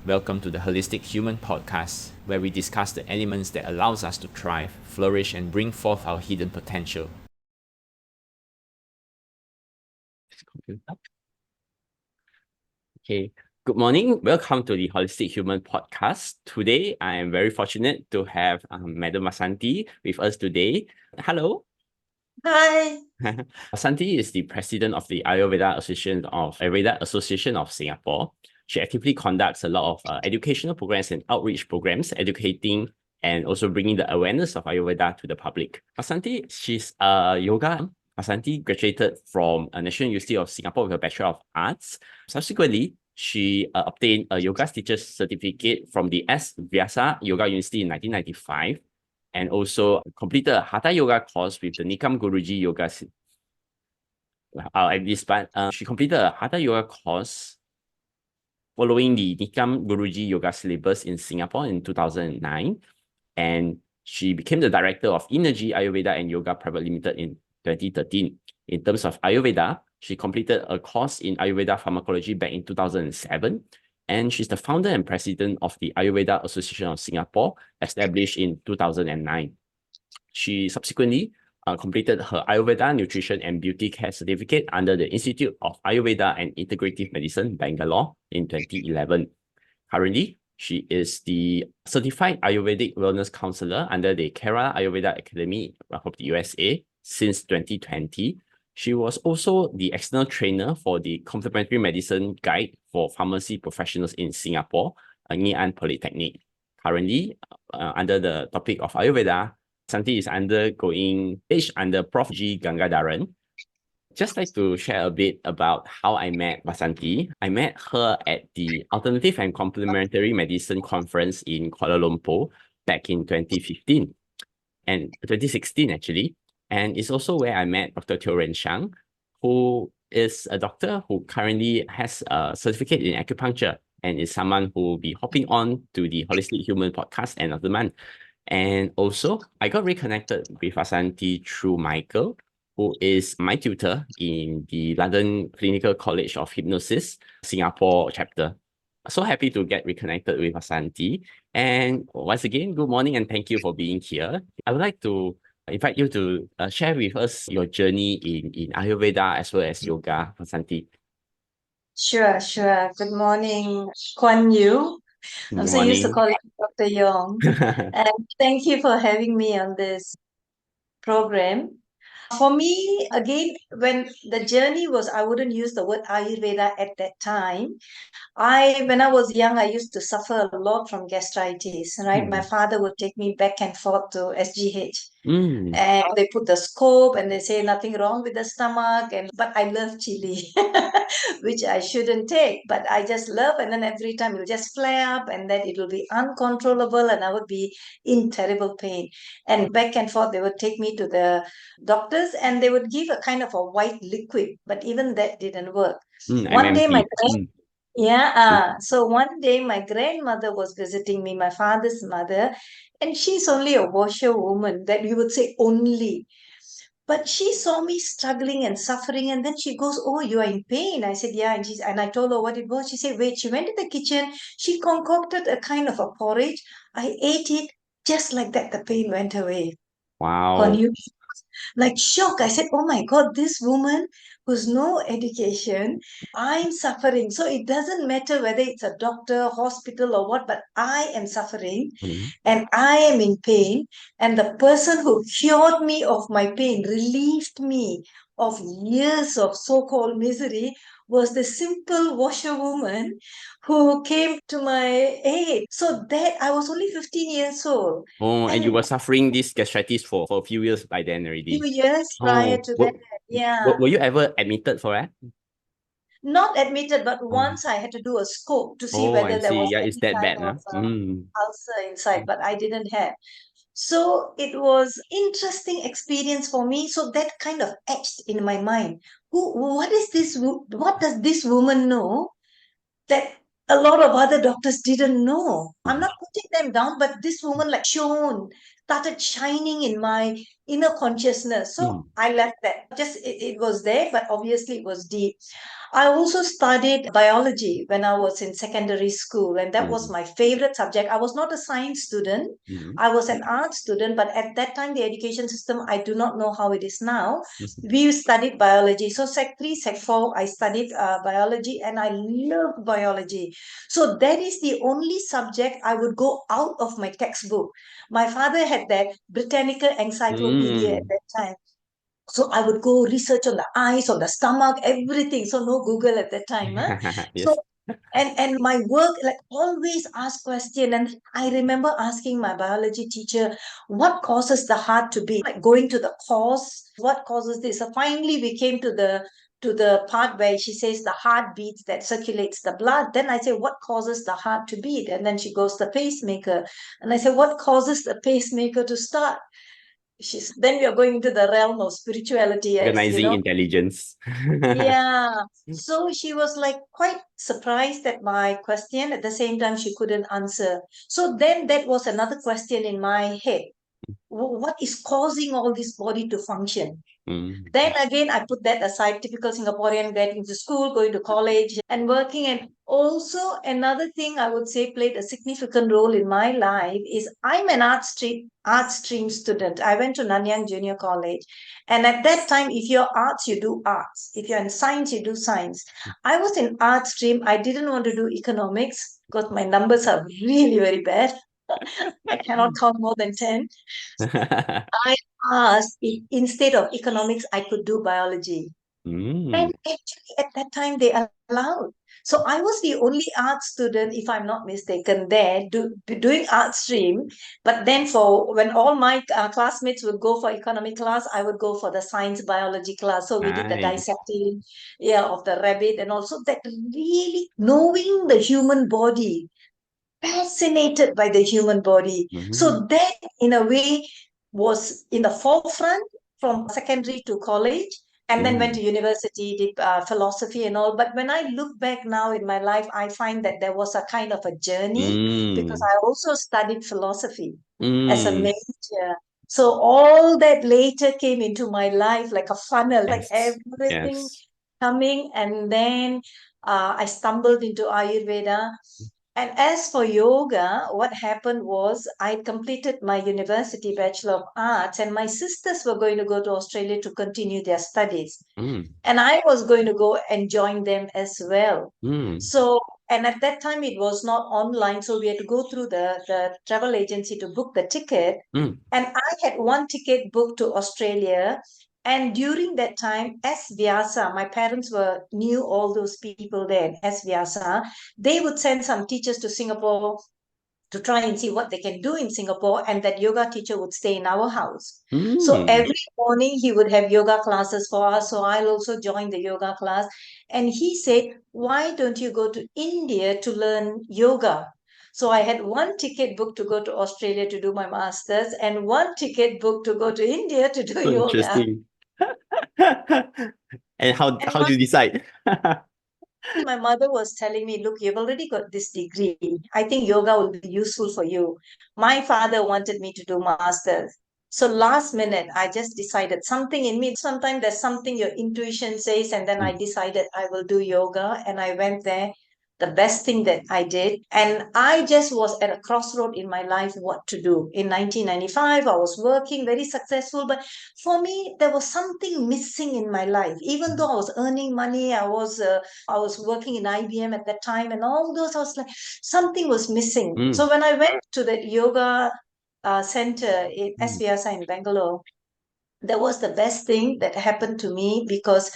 Welcome to the Holistic Human Podcast, where we discuss the elements that allows us to thrive, flourish, and bring forth our hidden potential. Okay, good morning. Welcome to the Holistic Human Podcast. Today, I am very fortunate to have Madam Vasanthi with us today. Hello. Hi. Vasanthi is the president of the Ayurveda Association of Singapore. She actively conducts a lot of educational programs and outreach programs, educating and also bringing the awareness of Ayurveda to the public. Vasanthi, she's a yoga. Vasanthi graduated from National University of Singapore with a Bachelor of Arts. Subsequently, she obtained a yoga teacher's certificate from the S. Vyasa Yoga University in 1995. And also completed a Hatha Yoga course with the Nikam Guruji Yoga. At this part, she completed a Hatha Yoga course following the Nikam Guruji Yoga syllabus in Singapore in 2009. And she became the director of Energy Ayurveda and Yoga Private Limited in 2013. In terms of Ayurveda, she completed a course in Ayurveda pharmacology back in 2007. And she's the founder and president of the Ayurveda Association of Singapore, established in 2009. She subsequently completed her Ayurveda Nutrition and Beauty Care Certificate under the Institute of Ayurveda and Integrative Medicine, Bangalore, in 2011. Currently, she is the Certified Ayurvedic Wellness Counselor under the Kerala Ayurveda Academy of the USA since 2020. She was also the external trainer for the Complementary Medicine Guide for Pharmacy Professionals in Singapore, Ngee Ann Polytechnic. Currently, under the topic of Ayurveda, Vasanthi is undergoing PhD under Prof. G. Gangadharan. Just like to share a bit about how I met Vasanthi. I met her at the Alternative and Complementary Medicine Conference in Kuala Lumpur back in 2015 and 2016 actually. And it's also where I met Dr. Teo Ren Shang, who is a doctor who currently has a certificate in acupuncture and is someone who will be hopping on to the Holistic Human podcast end of the month. And also, I got reconnected with Vasanthi through Michael, who is my tutor in the London Clinical College of Hypnosis, Singapore chapter. So happy to get reconnected with Vasanthi. And once again, good morning and thank you for being here. I would like to invite you to share with us your journey in Ayurveda as well as yoga, Vasanthi. Sure. Good morning, Kwan Yu. I'm Good so used to morning. calling you Dr. Yong. And thank you for having me on this program. For me, again, when the journey was, I wouldn't use the word Ayurveda at that time. When I was young, I used to suffer a lot from gastritis, right? My father would take me back and forth to SGH. And they put the scope and they say nothing wrong with the stomach. But I love chili, which I shouldn't take, but I just love. And then every time it'll just flare up and then it will be uncontrollable and I would be in terrible pain. And back and forth, they would take me to the doctors and they would give a kind of a white liquid, but even that didn't work. One day, so one day my grandmother was visiting me, my father's mother, and she's only a washerwoman, that we would say only. But she saw me struggling and suffering, and then she goes, "Oh, you are in pain." I said, "Yeah." And I told her what it was. She said, "Wait." She went to the kitchen. She concocted a kind of a porridge. I ate it. Just like that, the pain went away. Wow. Like shock. I said, "Oh my God, this woman who's no education, I'm suffering." So it doesn't matter whether it's a doctor, hospital, or what, but I am suffering and I am in pain. And the person who cured me of my pain, relieved me of years of so-called misery, was the simple washerwoman who came to my aid. So that I was only 15 years old. Oh, and you And were suffering this gastritis for a few years by then already. few years prior Oh, to that, yeah. were you ever admitted for that? Not admitted, but Oh, once I had to do a scope to see oh, I whether there see. was Yeah, it's any that kind bad, of huh? Mm. ulcer inside, but I didn't have. So it was interesting experience for me. So that kind of etched in my mind. What is this? What does this woman know that a lot of other doctors didn't know? I'm not putting them down, but this woman like shone, started shining in my inner consciousness. So I left that. Just it was there, but obviously it was deep. I also studied biology when I was in secondary school, and that was Mm. my favorite subject. I was not a science student. Mm. I was an art student, but at that time, the education system, I do not know how it is now. Mhm. We studied biology. So Sec 3, Sec 4, I studied biology, and I loved biology. So that is the only subject I would go out of my textbook. My father had that Britannica encyclopedia at Mm. that time. So I would go research on the eyes, on the stomach, everything. So no Google at that time. Huh? So Yes. and my work, like, always ask question. And I remember asking my biology teacher, what causes the heart to beat? Like, going to the cause, what causes this? So finally we came to the part where she says the heart beats, that circulates the blood. Then I say, what causes the heart to beat? And then she goes, the pacemaker. And I say, what causes the pacemaker to start? Then we are going into the realm of spirituality, as you Organizing know. intelligence. Yeah. So she was like quite surprised at my question. At the same time, she couldn't answer. So then that was another question in my head. What is causing all this body to function? Mm. Then again, I put that aside, typical Singaporean, getting to school, going to college, and working. And also, another thing I would say played a significant role in my life is I'm an art stream student. I went to Nanyang Junior College. And at that time, if you're arts, you do arts. If you're in science, you do science. I was in art stream. I didn't want to do economics because my numbers are really very bad. I cannot count more than 10. I asked if instead of economics, I could do biology. Mm. And actually, at that time, they allowed. So I was the only art student, if I'm not mistaken, there doing art stream. But then, for when all my classmates would go for economic class, I would go for the science biology class. So we did the Nice. dissecting, yeah, of the rabbit, and also that really knowing the human body, fascinated by the human body. Mm. So that, in a way, was in the forefront from secondary to college, and then went to Mm. university, did philosophy and all. But when I look back now in my life, I find that there was a kind of a journey, because Mm. I also studied philosophy as a Mm. major. So all that later came into my life like a funnel, like Yes. everything Yes. coming. And then I stumbled into Ayurveda. And as for yoga, what happened was I completed my university Bachelor of Arts, and my sisters were going to go to Australia to continue their studies. Mm. And I was going to go and join them as well. Mm. So, and at that time it was not online, so we had to go through the travel agency to book the ticket. Mm. And I had one ticket booked to Australia. And during that time, S. Vyasa, my parents knew all those people there, S. Vyasa, they would send some teachers to Singapore to try and see what they can do in Singapore, and that yoga teacher would stay in our house. So Mm. every morning he would have yoga classes for us. So I'll also join the yoga class. And he said, why don't you go to India to learn yoga? So I had one ticket booked to go to Australia to do my master's, and one ticket booked to go to India to do So yoga. interesting. And And how do you decide? my mother was telling me, look, you've already got this degree. I think yoga will be useful for you. My father wanted me to do masters. So last minute, I just decided something in me. Sometimes there's something your intuition says, and then I Mm. decided I will do yoga, and I went there. The best thing that I did. And I just was at a crossroad in my life what to do. In 1995, I was working, very successful, but for me, there was something missing in my life. Even though I was earning money, I was working in IBM at that time, and all those, I was like, something was missing. Mm. So when I went to that yoga center in Mm. SVSI in Bangalore, that was the best thing that happened to me, because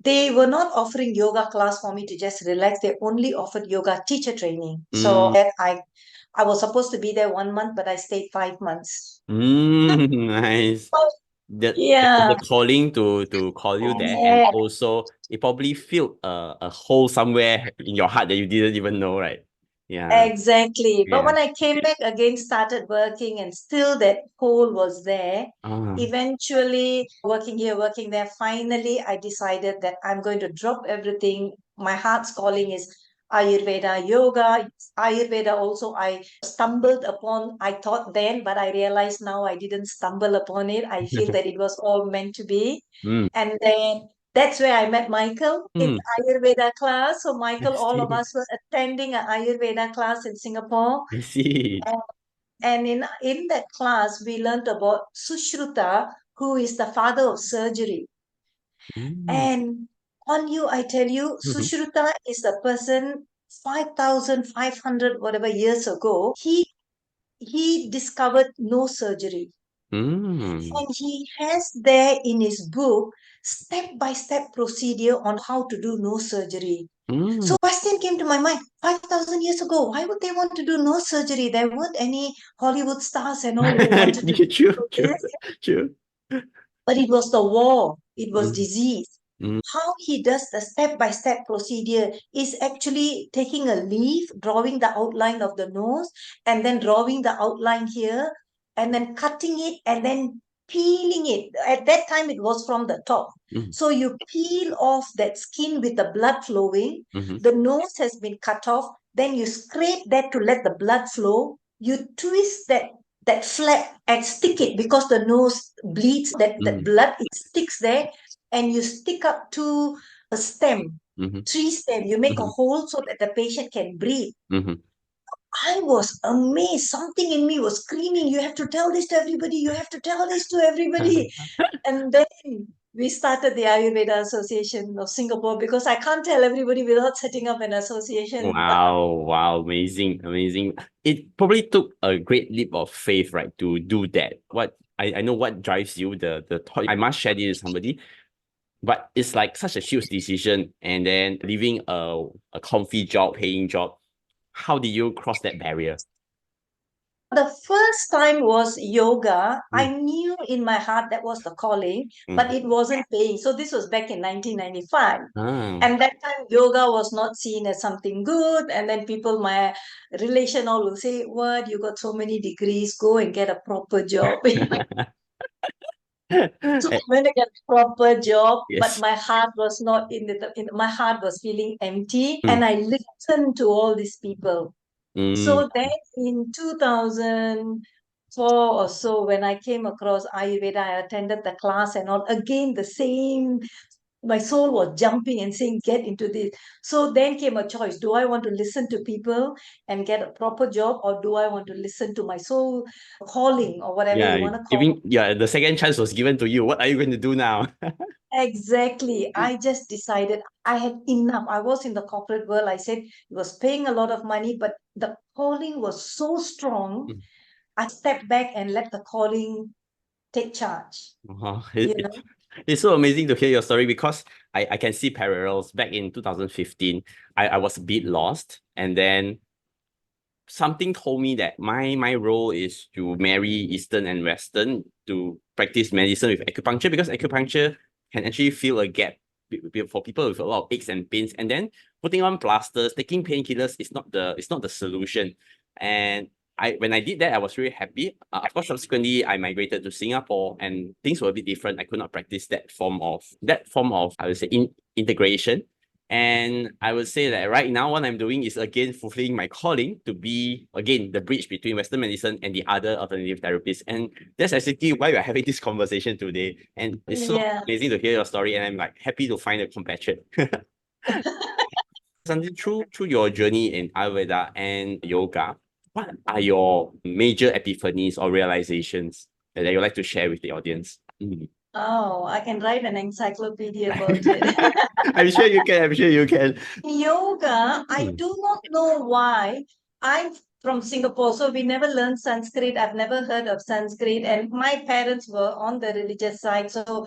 they were not offering yoga class for me to just relax. They only offered yoga teacher training. So Mm. I was supposed to be there 1 month, but I stayed 5 months. Mm. Nice. Yeah. The calling to call you there, and also it probably filled a hole somewhere in your heart that you didn't even know, right? Yeah. Exactly. But Yeah. when I came back again, started working, and still that hole was there. Ah. Eventually, working here, working there, finally, I decided that I'm going to drop everything. My heart's calling is Ayurveda, yoga. Ayurveda also, I stumbled upon, I thought then, but I realized now I didn't stumble upon it. I feel that it was all meant to be. Mm. And then That's where I met Michael in Mm. Ayurveda class. So I Michael, all of see. us were attending an Ayurveda class in Singapore. I see. And in that class, we learned about Sushruta, who is the father of surgery. Mm. And on you, I tell you, Mhm. Sushruta is the person 5,500 whatever years ago. He discovered no surgery. Mm. And he has there in his book step-by-step procedure on how to do no surgery. Mm. So question came to my mind, 5,000 years ago, why would they want to do no surgery? There weren't any Hollywood stars and all who wanted to True, do true, this. true. But it was the war, it was Mm. disease. Mm. How he does the step-by-step procedure is actually taking a leaf, drawing the outline of the nose, and then drawing the outline here, and then cutting it, and then peeling it. At that time, it was from the top. Mm. So you peel off that skin with the blood flowing. Mhm. The nose has been cut off. Then you scrape that to let the blood flow. You twist that flap and stick it because the nose bleeds, that Mm. blood, it sticks there, and you stick up to a stem, Mhm. tree stem. You make a Mhm. hole so that the patient can breathe. Mhm. I was amazed. Something in me was screaming, you have to tell this to everybody, you have to tell this to everybody. And then we started the Ayurveda Association of Singapore because I can't tell everybody without setting up an association. Wow, wow, amazing, amazing. It probably took a great leap of faith, right, to do that. What I know what drives you, the thought I must share this with somebody, but it's like such a huge decision, and then leaving a comfy job, paying job. How did you cross that barrier? The first time was yoga. I Mm. knew in my heart that was the calling, but Mm. it wasn't paying. So this was back in 1995. Ah. And that time yoga was not seen as something good. And then people, my relation all will say, what, you got so many degrees, go and get a proper job. So I went to get a proper job, but Yes. my heart was not my heart was feeling empty. Mm. And I listened to all these people. Mm. So then in 2004 or so, when I came across Ayurveda, I attended the class and all. Again, the same, my soul was jumping and saying, get into this. So then came a choice. Do I want to listen to people and get a proper job, or do I want to listen to my soul calling, or whatever Yeah, you want to call even the second chance was given to you. What are you going to do now? it? Exactly. I just decided I had enough. I was in the corporate world. I said it was paying a lot of money, but the calling was so strong. Mm. I stepped back and let the calling take charge. Wow. You know, It's so amazing to hear your story because I can see parallels. Back in 2015, I was a bit lost, and then something told me that my role is to marry Eastern and Western to practice medicine with acupuncture, because acupuncture can actually fill a gap for people with a lot of aches and pains. And then putting on plasters, taking painkillers is not the solution. And when I did that, I was really happy. Of course, subsequently, I migrated to Singapore, and things were a bit different. I could not practice that form of I would say integration. And I would say that right now, what I'm doing is again fulfilling my calling to be again the bridge between Western medicine and the other alternative therapies. And that's actually why we're having this conversation today. And it's so yeah. amazing to hear your story, and I'm like happy to find a compassion. Something through your journey in Ayurveda and yoga, what are your major epiphanies or realizations that you like to share with the audience? Mm. Oh, I can write an encyclopedia about it. I'm sure you can. I'm sure you can. Yoga, I Mm. do not know why. I'm from Singapore, so we never learned Sanskrit. I've never heard of Sanskrit, and my parents were on the religious side. So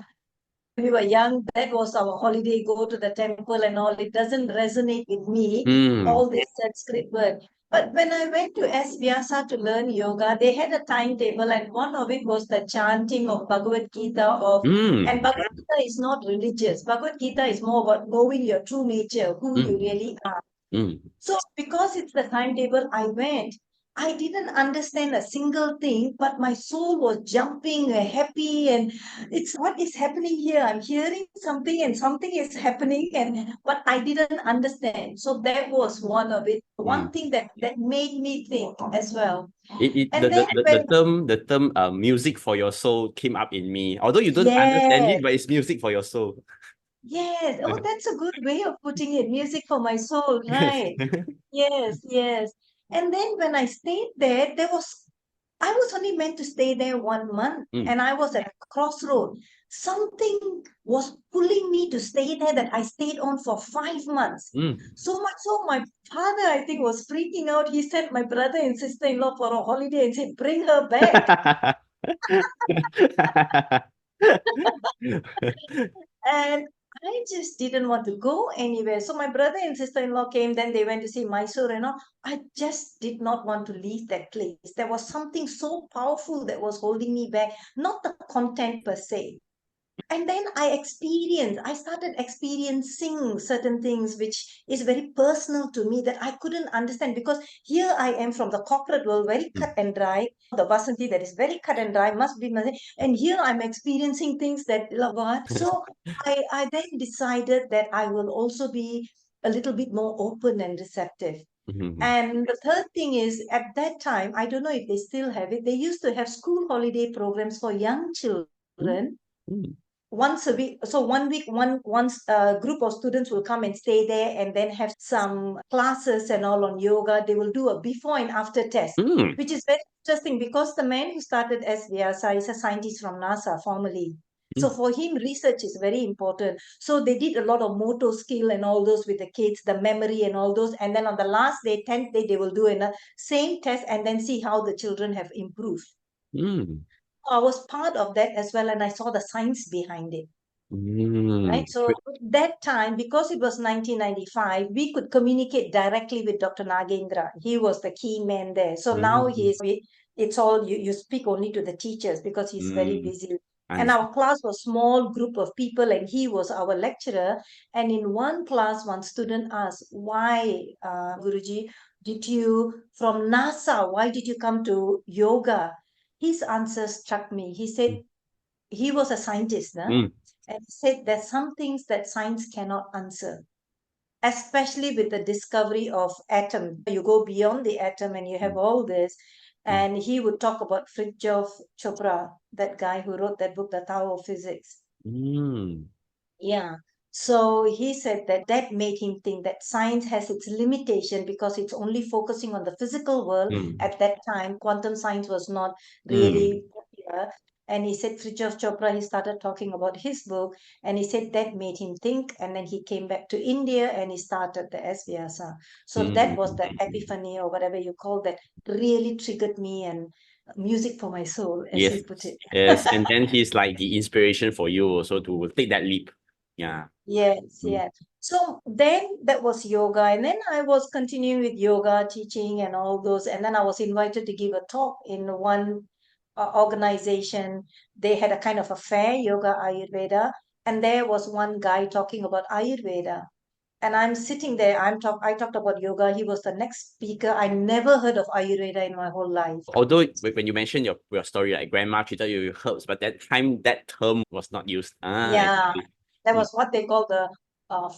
we were young, that was our holiday, go to the temple and all. It doesn't resonate with me, Mm. all this Sanskrit word. But when I went to S. Vyasa to learn yoga, they had a timetable, and one of it was the chanting of Bhagavad Gita and Mm. Bhagavad Gita is not religious. Bhagavad Gita is more about knowing your true nature, who you Mm. really are. Mm. So because it's the timetable, I went. I didn't understand a single thing, but my soul was jumping, happy, and it's what is happening here. I'm hearing something, and something is happening, and but I didn't understand. So that was one of it. One Mm. thing that made me think as well. It And then when the term music for your soul came up in me. Although you don't understand yeah, it, but it's music for your soul. Yes. Oh, that's a good way of putting it. Music for my soul, right? Yes, yes. And then when I stayed there, I was only meant to stay there 1 month, Mm, and I was at a crossroad. Something was pulling me to stay there that I stayed on for 5 months. mm. So much so, my father, I think, was freaking out. He sent my brother and sister-in-law for a holiday and said, bring her back. And I just didn't want to go anywhere. So my brother and sister-in-law came, then they went to see Mysore and all. I just did not want to leave that place. There was something so powerful that was holding me back, not the content per se. And then I started experiencing certain things which is very personal to me that I couldn't understand, because here I am from the corporate world, very cut and dry, the Vasanthi that is very cut and dry, must be, and here I'm experiencing things that, what? So I then decided that I will also be a little bit more open and receptive. Mhm. And the third thing is, at that time, I don't know if they still have it, they used to have school holiday programs for young Mm, children mm, once a week. So 1 week, once a group of students will come and stay there and then have some classes and all on yoga. They will do a before and after test, mm, which is very interesting, because the man who started SVRSA is a scientist from NASA formerly. So mm, for him, research is very important. So they did a lot of motor skill and all those with the kids, the memory and all those. And then on the last day, 10th day, they will do a same test and then see how the children have improved. mm, I was part of that as well, and I saw the science behind it. Right. mm. So that time, because it was 1995, we could communicate directly with Dr. Nagendra. He was the key man there. So now Mm, it's all, you speak only to the teachers because he's very mm. busy. And Understand. our class was small group of people, and he was our lecturer. And in one class, one student asked, why, Guruji, did you, from NASA, why did you come to yoga? His answer struck me. He said, he was a scientist, no? Mm, And he said there's some things that science cannot answer, especially with the discovery of atom. You go beyond the atom and you have mm, all this. mm, And he would talk about Fritjof Chopra, that guy who wrote that book, The Tao of Physics. mm, Yeah. So he said that that made him think that science has its limitation because it's only focusing on the physical world. mm, At that time, quantum science was not mm, really popular. And he said, Fritjof Chopra, he started talking about his book, and he said that made him think. And then he came back to India and he started the SVSR. So that was the mm. epiphany, or whatever you call that, really triggered me, and music for my soul, as Yes, you put it. yes. And then he's like the inspiration for you also to take that leap. Yeah. Yes, Mm, yes. So then that was yoga, and then I was continuing with yoga teaching and all those, and then I was invited to give a talk in one organization. They had a kind of a fair, yoga Ayurveda, and there was one guy talking about Ayurveda, and I'm sitting there. I talked about yoga. He was the next speaker. I never heard of Ayurveda in my whole life. although when you mentioned your story, like grandma treated you with herbs, but that time that term was not used. I Yeah, see. that Mm, was what they call the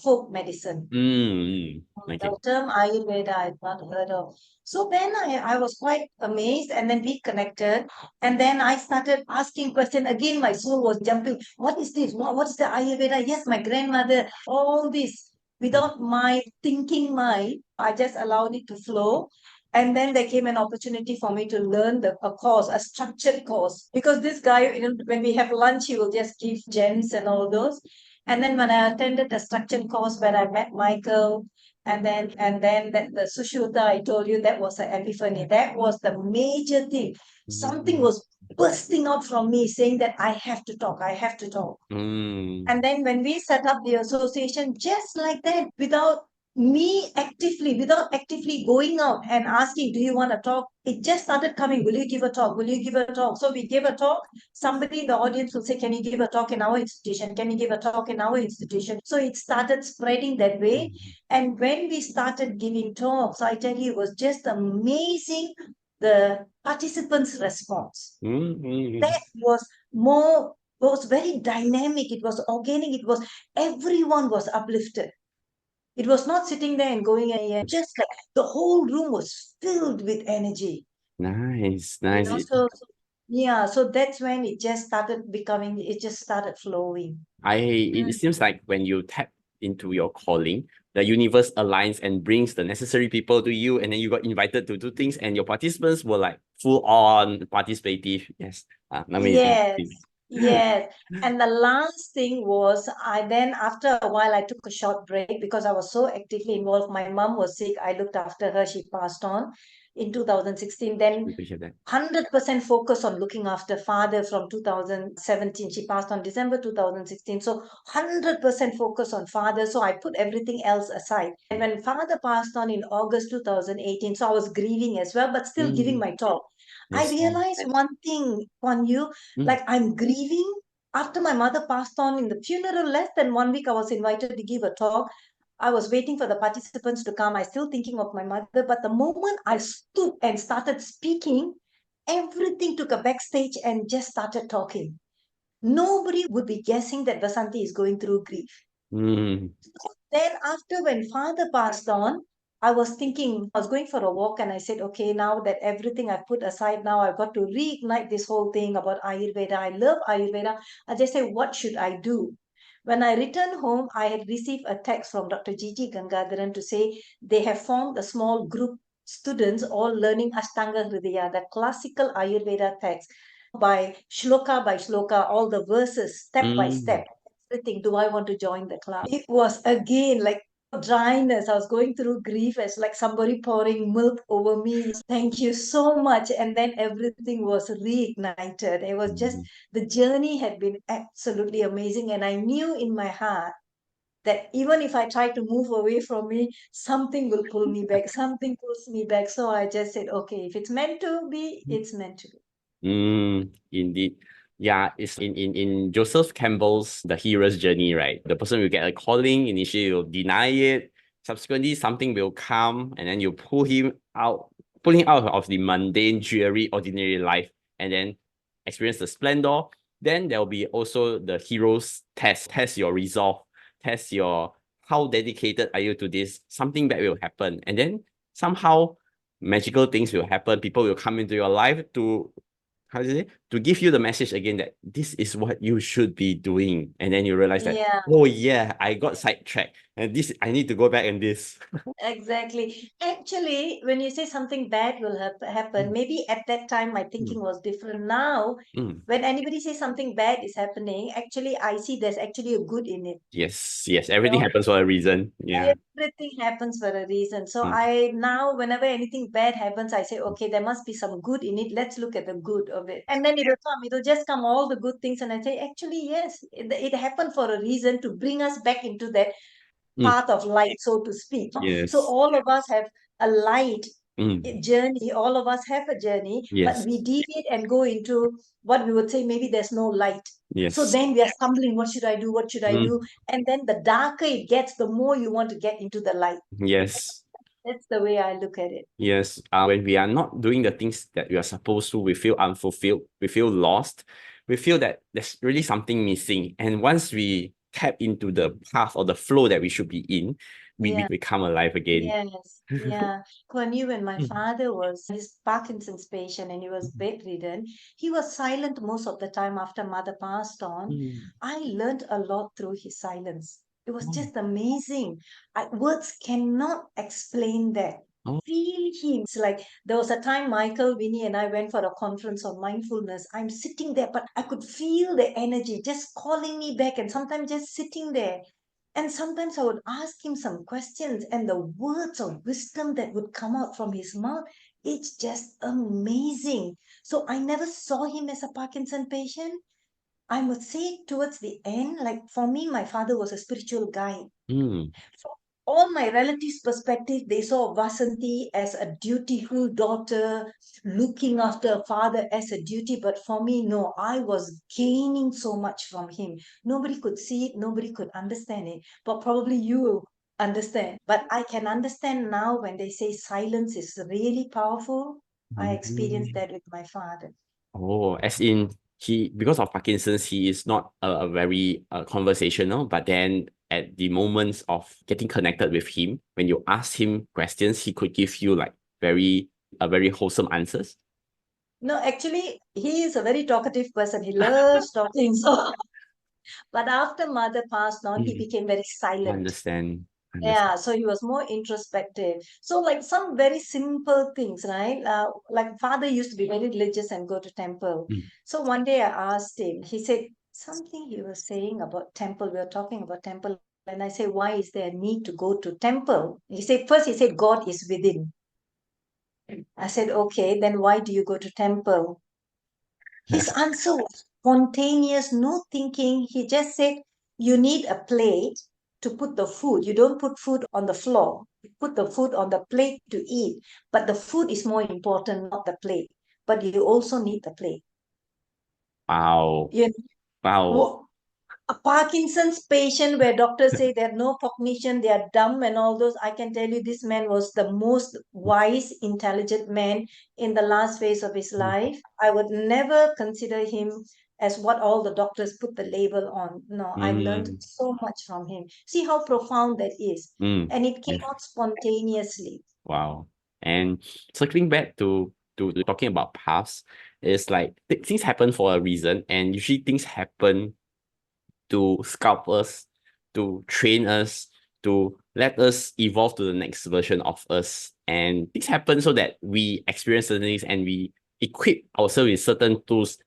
folk medicine. okay. The term Ayurveda I've not heard of. So then I was quite amazed, and then we connected, and then I started asking questions. Again, my soul was jumping. What is this? What's the Ayurveda? Yes, my grandmother, all this. Without my thinking mind, I just allowed it to flow. And then there came an opportunity for me to learn a course, a structured course. Because this guy, when we have lunch, he will just give gems and all those. And then when I attended the structured course where I met Michael, and then the Sushruta, I told you, that was an epiphany. That was the major thing. Something Mm, was bursting out from me saying that I have to talk, I have to talk. mm, And then when we set up the association, just like that, without actively going out and asking, do you want to talk? It just started coming. Will you give a talk? Will you give a talk? So we gave a talk. Somebody in the audience will say, can you give a talk in our institution? Can you give a talk in our institution? So it started spreading that way. mm, And when we started giving talks, I tell you, it was just amazing, the participants' response. mm, That was very dynamic. It was organic. It was, everyone was uplifted. It was not sitting there and going, just like the whole room was filled with energy. nice, You nice. know, so Yeah, so that's when it just started becoming, it just started flowing. It seems like when you tap into your calling, the universe aligns and brings the necessary people to you, and then you got invited to do things, and your participants were like full on participative. Yes, amazing. Yes, yes. And the last thing was, I then, after a while, I took a short break because I was so actively involved. My mom was sick. I looked after her. She passed on in 2016. Then We hear that. 100% focus on looking after father from 2017. She passed on December 2016. So 100% focus on father. So I put everything else aside. And when father passed on in August 2018, so I was grieving as well, but still giving my talk. I Yes. realized one thing, Kwan Yu, like I'm grieving. After my mother passed on in the funeral, less than 1 week, I was invited to give a talk. I was waiting for the participants to come. I still thinking of my mother, but the moment I stood and started speaking, everything took a backstage and just started talking. Nobody would be guessing that Vasanthi is going through grief. Mm. Then after when father passed on, I was thinking, I was going for a walk and I said, okay, now that everything I've put aside, now I've got to reignite this whole thing about Ayurveda. I love Ayurveda. I just said, what should I do? When I returned home, I had received a text from Dr. Gigi Gangadharan to say they have formed a small group, students all learning Ashtanga Hridaya, the classical Ayurveda text by shloka, all the verses, step by step. Everything. Do I want to join the club? It was again like dryness. I was going through grief as like somebody pouring milk over me. Thank you so much. And then everything was reignited. It was just, the journey had been absolutely amazing. And I knew in my heart that even if I try to move away from me, something will pull me back. Something pulls me back. So I just said, okay, if it's meant to be, it's meant to be. Indeed. Yeah, it's in Joseph Campbell's The Hero's Journey, right? The person will get a calling, initially will deny it, subsequently something will come, and then you pull him out of the mundane, dreary, ordinary life, and then experience the splendor. Then there will be also the hero's test your resolve, test your how dedicated are you to this, something bad will happen. And then somehow magical things will happen, people will come into your life to to give you the message again that this is what you should be doing. And then you realize that, Yeah. oh yeah, I got sidetracked. And this, I need to go back and this. Exactly. Actually, when you say something bad will happen, Mm, maybe at that time my thinking mm, was different. Now, mm. when anybody says something bad is happening, actually I see there's actually a good in it. Yes, You everything know, happens for a reason. Yeah. everything happens for a reason. So Mm, I now, whenever anything bad happens, I say, okay, there must be some good in it. Let's look at the good of it. And then it'll come, it'll just come all the good things. And I say, actually, yes, it happened for a reason to bring us back into that mm. path of light, so to speak. So Yes. all of us have a light Mm. journey. All of us have a journey, but Yes. we deviate and go into what we would say maybe there's no light. So Yes. then we are stumbling. What should I do? What should I do? Mm. And then the darker it gets, the more you want to get into the light. Yes. That's the way I look at it. Yes. When we are not doing the things that we are supposed to, we feel unfulfilled, we feel lost, we feel that there's really something missing. And once we tap into the path or the flow that we should be in, we Yeah. become alive again. Yes, yeah. When you when my Mm, father was his Parkinson's patient and he was bedridden, he was silent most of the time after mother passed on. mm, I learned a lot through his silence. It was oh, just amazing. Words cannot explain that. oh, Feel him. It's like there was a time Michael, Winnie, and I went for a conference on mindfulness. I'm sitting there, but I could feel the energy just calling me back and sometimes just sitting there. And sometimes I would ask him some questions, and the words of wisdom that would come out from his mouth, it's just amazing. So I never saw him as a Parkinson patient. I would say towards the end, like for me, my father was a spiritual guide. mm, From all my relatives' perspective, they saw Vasanthi as a dutiful daughter, looking after a father as a duty. But for me, no, I was gaining so much from him. Nobody could see it, nobody could understand it, but probably you understand. But I can understand now when they say silence is really powerful. I experienced mm. that with my father. Oh, as in because of Parkinson's, he is not a very conversational, but then at the moments of getting connected with him, when you ask him questions, he could give you like very wholesome answers. No, actually, he is a very talkative person. He loves talking. So, but after mother passed on, he Mm. became very I silent. understand. Yeah, so he was more introspective. So, like some very simple things, right? Like father used to be very religious and go to temple. Mm. So one day I asked him, he said something he was saying about temple. We were talking about temple. And I say, why is there a need to go to temple? First he said, God is within. I said, okay, then why do you go to temple? His answer was spontaneous, no thinking. He just said, you need a plate to put the food. You don't put food on the floor. You put the food on the plate to eat. But the food is more important, not the plate. But you also need the plate. Wow. You Wow. know, a Parkinson's patient where doctors say they have no cognition, they are dumb and all those. I can tell you this man was the most wise, intelligent man in the last phase of his life. I would never consider him as what all the doctors put the label on. No, I learned Mm. so much from him. See how profound that is. Mm. And it came Yes. out spontaneously. Wow. And circling back to talking about paths, it's like things happen for a reason, and usually things happen to sculpt us, to train us, to let us evolve to the next version of us. And things happen so that we experience certain things and we equip ourselves with certain tools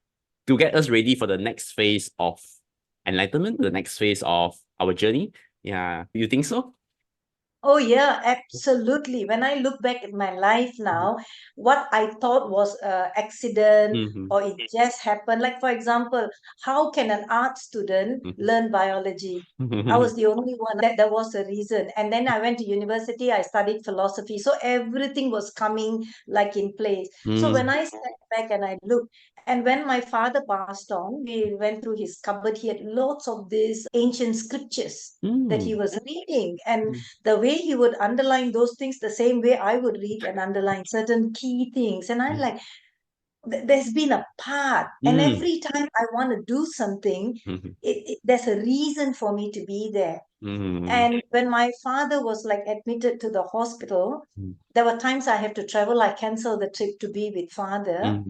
to get us ready for the next phase of enlightenment, the next phase of our journey. Yeah. Do you think so? Oh, yeah, absolutely. When I look back at my life now, what I thought was an accident Mm-hmm. or it just happened. Like, for example, how can an art student learn biology? I was the only one that there was a reason. And then I went to university, I studied philosophy. So everything was coming like in place. So when I step back and I look, and when my father passed on, we went through his cupboard. He had lots of these ancient scriptures that he was reading. And the way he would underline those things the same way I would read and underline certain key things. And I'm like, there's been a path. And every time I want to do something, there's a reason for me to be there. And when my father was like admitted to the hospital, there were times I have to travel. I cancel the trip to be with father.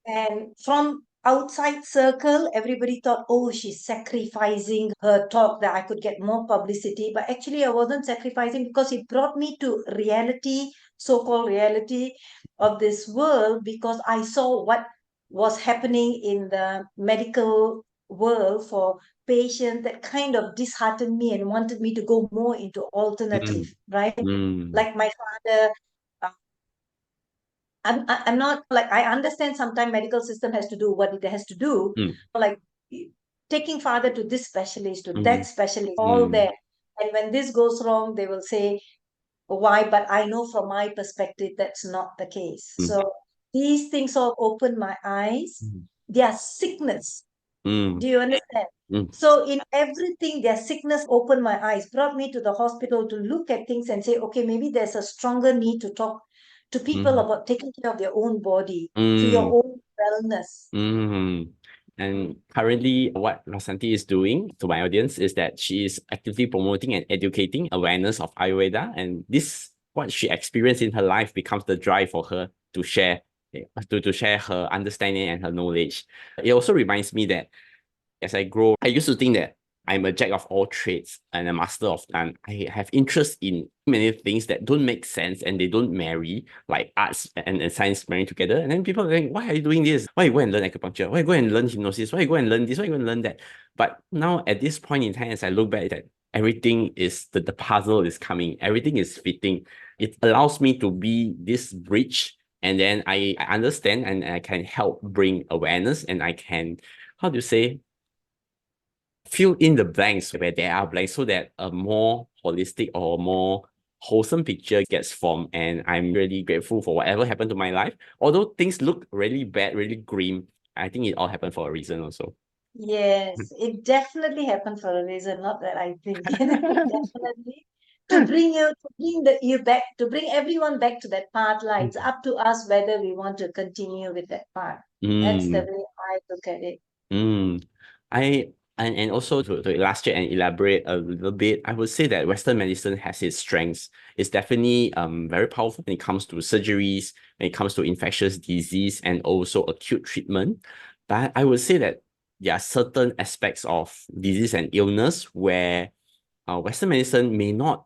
And from outside circle, everybody thought, oh, she's sacrificing her talk that I could get more publicity. But actually, I wasn't sacrificing because it brought me to reality, so-called reality of this world, because I saw what was happening in the medical world for patients that kind of disheartened me and wanted me to go more into alternative, right? Like my father, uh, I'm not like I understand sometimes medical system has to do what it has to do, like taking father to this specialist to that specialist, all there. And when this goes wrong, they will say why, but I know from my perspective that's not the case. So these things all open my eyes. Their sickness. Do you understand? So in everything, their sickness opened my eyes, brought me to the hospital to look at things and say, okay, maybe there's a stronger need to talk to people about taking care of their own body for your own wellness. And currently, what Vasanthi is doing to my audience is that she is actively promoting and educating awareness of Ayurveda. And this, what she experienced in her life, becomes the drive for her to share, to share her understanding and her knowledge. It also reminds me that as I grow, I used to think that I'm a jack of all trades and a master of none. I have interest in many things that don't make sense and they don't marry, like arts and science marrying together. And then people are like, why are you doing this? Why you go and learn acupuncture? Why you go and learn hypnosis? Why you go and learn this? Why you go and learn that? But now at this point in time, as I look back, that everything is, the puzzle is coming, everything is fitting. It allows me to be this bridge, and then I understand and I can help bring awareness, and I can, how do you say, fill in the blanks where there are blanks so that a more holistic or more wholesome picture gets formed. And I'm really grateful for whatever happened to my life. Although things look really bad, really grim, I think it all happened for a reason also. Yes, it definitely happened for a reason, not that I think. Definitely to bring you, to bring you back, to bring everyone back to that path. Like it's up to us whether we want to continue with that path. That's the Mm, way I look at it. mm. I And also to illustrate and elaborate a little bit, I would say that Western medicine has its strengths. It's definitely very powerful when it comes to surgeries, when it comes to infectious disease, and also acute treatment. But I would say that there are certain aspects of disease and illness where Western medicine may not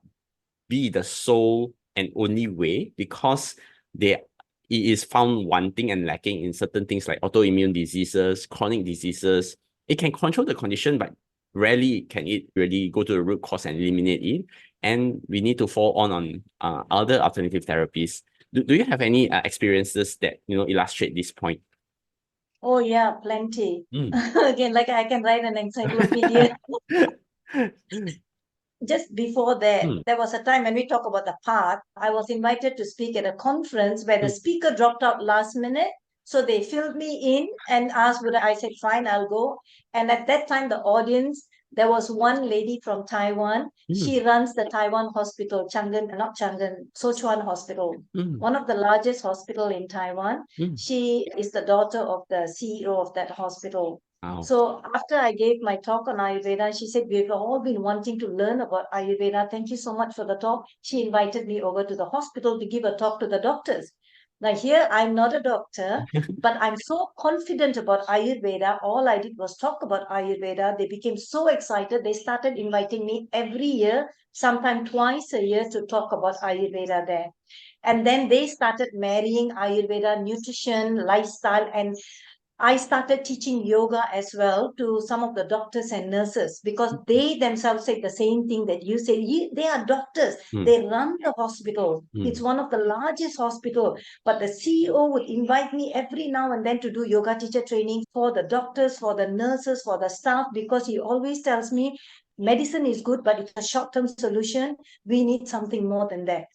be the sole and only way, because it is found wanting and lacking in certain things like autoimmune diseases, chronic diseases. It can control the condition, but rarely can it really go to the root cause and eliminate it. And we need to fall on other alternative therapies. Do you have any experiences that illustrate this point? Oh yeah, plenty. Mm. Again, like I can write an encyclopedia. Just before that, there was a time when we talk about the path, I was invited to speak at a conference where the speaker dropped out last minute. So they filled me in and asked would I said, fine, I'll go. And at that time, the audience, there was one lady from Taiwan. She runs the Taiwan hospital, not Chang'an, Sichuan Hospital, one of the largest hospital in Taiwan. She is the daughter of the CEO of that hospital. Wow. So after I gave my talk on Ayurveda, she said, we've all been wanting to learn about Ayurveda. Thank you so much for the talk. She invited me over to the hospital to give a talk to the doctors. Now here, I'm not a doctor, but I'm so confident about Ayurveda. All I did was talk about Ayurveda. They became so excited. They started inviting me every year, sometimes twice a year, to talk about Ayurveda there. And then they started marrying Ayurveda, nutrition, lifestyle, and I started teaching yoga as well to some of the doctors and nurses, because they themselves say the same thing that you say. They are doctors. They run the hospital. It's one of the largest hospital. But the CEO would invite me every now and then to do yoga teacher training for the doctors, for the nurses, for the staff, because he always tells me medicine is good, but it's a short-term solution. We need something more than that.